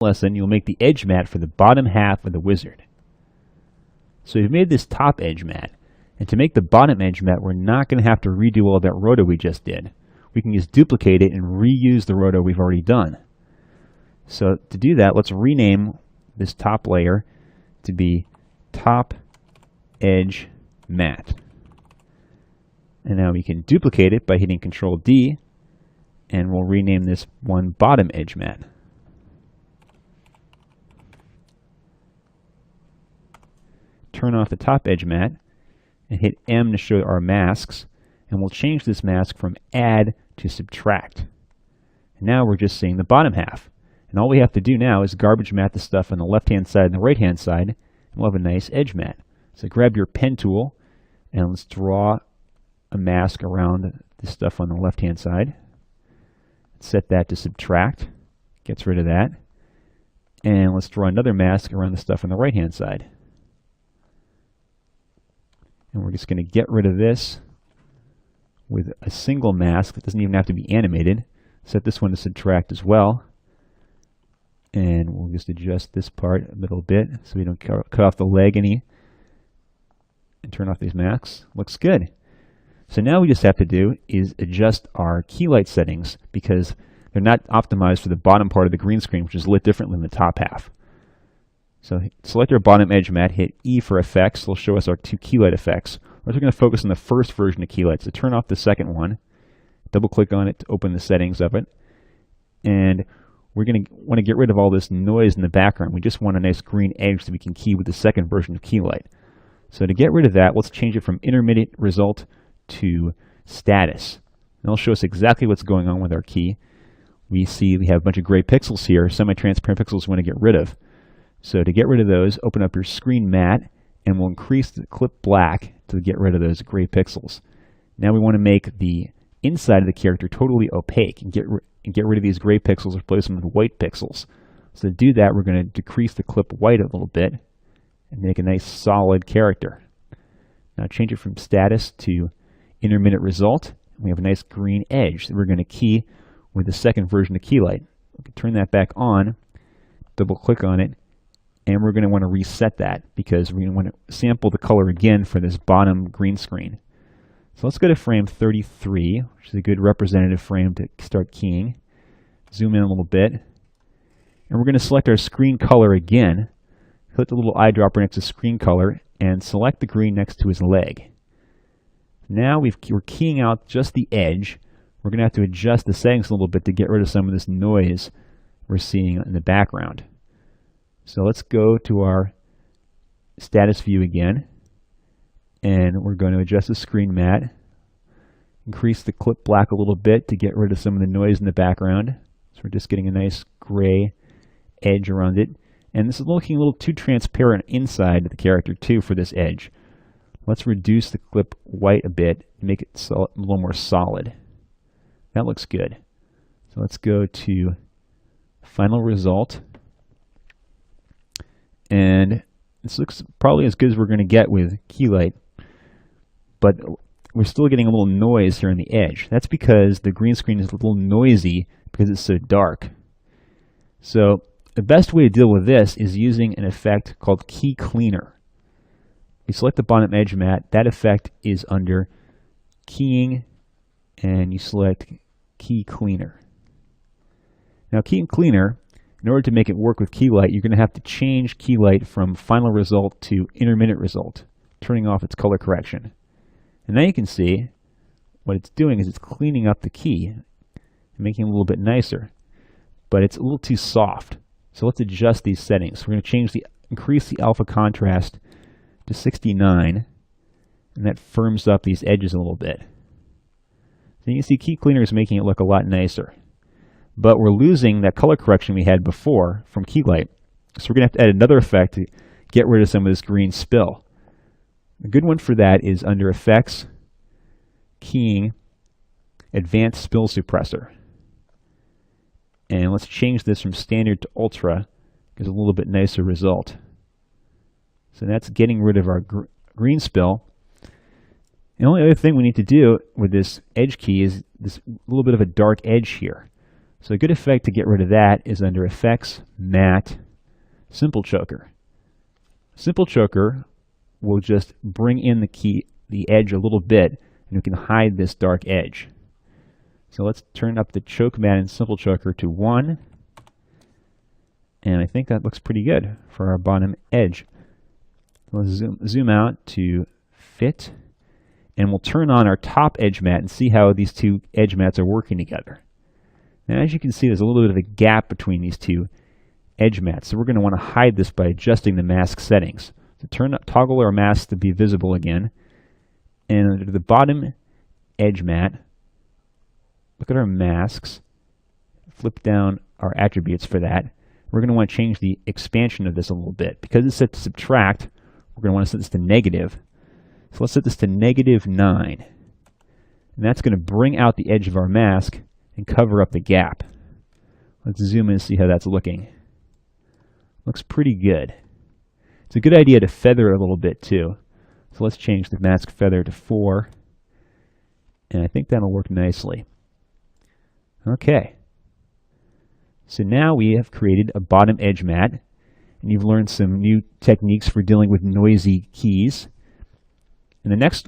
lesson, you'll make the edge mat for the bottom half of the wizard. So we've made this top edge mat. And to make the bottom edge mat, we're not going to have to redo all that roto we just did. We can just duplicate it and reuse the roto we've already done. So to do that, let's rename this top layer to be top edge mat. And now we can duplicate it by hitting Control D, and we'll rename this one bottom edge mat. Turn off the top edge mat and hit M to show our masks, and we'll change this mask from add to subtract. And now we're just seeing the bottom half. And all we have to do now is garbage mat the stuff on the left-hand side and the right-hand side, and we'll have a nice edge mat. So grab your pen tool, and let's draw a mask around the stuff on the left-hand side. Set that to subtract, gets rid of that. And let's draw another mask around the stuff on the right-hand side. And we're just going to get rid of this with a single mask that doesn't even have to be animated. Set this one to subtract as well. And we'll just adjust this part a little bit so we don't cut off the leg any. And turn off these masks. Looks good. So now we just have to do is adjust our key light settings because they're not optimized for the bottom part of the green screen, which is lit differently than the top half. So select our bottom edge mat, hit E for effects. It'll show us our two key light effects. We're going to focus on the first version of key light. So turn off the second one. Double click on it to open the settings of it. And we're going to want to get rid of all this noise in the background. We just want a nice green edge so we can key with the second version of key light. So to get rid of that, let's change it from intermittent result to status. And it'll show us exactly what's going on with our key. We see we have a bunch of gray pixels here, semi-transparent pixels we want to get rid of. So to get rid of those, open up your screen mat, and we'll increase the clip black to get rid of those gray pixels. Now we want to make the inside of the character totally opaque and get rid of these gray pixels, replace them with white pixels. So to do that, we're going to decrease the clip white a little bit and make a nice solid character. Now change it from status to intermittent result. We have a nice green edge that we're going to key with the second version of key light. We can turn that back on, double click on it, and we're going to want to reset that because we're going to want to sample the color again for this bottom green screen. So let's go to frame 33, which is a good representative frame to start keying. Zoom in a little bit. And we're going to select our screen color again. Click the little eyedropper next to screen color and select the green next to his leg. Now we're keying out just the edge. We're going to have to adjust the settings a little bit to get rid of some of this noise we're seeing in the background. So let's go to our status view again, and we're going to adjust the screen mat, increase the clip black a little bit to get rid of some of the noise in the background. So we're just getting a nice gray edge around it. And this is looking a little too transparent inside the character too for this edge. Let's reduce the clip white a bit and make it a little more solid. That looks good. So let's go to final result. And this looks probably as good as we're going to get with key light, but we're still getting a little noise here on the edge. That's because the green screen is a little noisy because it's so dark. So the best way to deal with this is using an effect called Key Cleaner. You select the bottom edge mat. That effect is under Keying, and you select Key Cleaner. Now Key Cleaner, in order to make it work with key light, you're going to have to change key light from final result to intermittent result, turning off its color correction. And now you can see what it's doing is it's cleaning up the key and making it a little bit nicer. But it's a little too soft. So let's adjust these settings. We're going to increase the alpha contrast to 69, and that firms up these edges a little bit. So you can see Key Cleaner is making it look a lot nicer. But we're losing that color correction we had before from key light. So we're going to have to add another effect to get rid of some of this green spill. A good one for that is under Effects, Keying, Advanced Spill Suppressor. And let's change this from Standard to Ultra, gives a little bit nicer result. So that's getting rid of our green spill. The only other thing we need to do with this edge key is this little bit of a dark edge here. So a good effect to get rid of that is under Effects, Matte, Simple Choker. Simple Choker will just bring in the edge a little bit, and we can hide this dark edge. So let's turn up the choke matte and Simple Choker to 1. And I think that looks pretty good for our bottom edge. Let's zoom out to Fit. And we'll turn on our top edge matte and see how these two edge mattes are working together. Now, as you can see, there's a little bit of a gap between these two edge mattes. So we're going to want to hide this by adjusting the mask settings. So toggle our mask to be visible again. And under the bottom edge matte, look at our masks. Flip down our attributes for that. We're going to want to change the expansion of this a little bit. Because it's set to subtract, we're going to want to set this to negative. So let's set this to -9. And that's going to bring out the edge of our mask and cover up the gap. Let's zoom in and see how that's looking. Looks pretty good. It's a good idea to feather it a little bit too. So let's change the mask feather to 4. And I think that'll work nicely. Okay. So now we have created a bottom edge matte. And you've learned some new techniques for dealing with noisy keys. In the next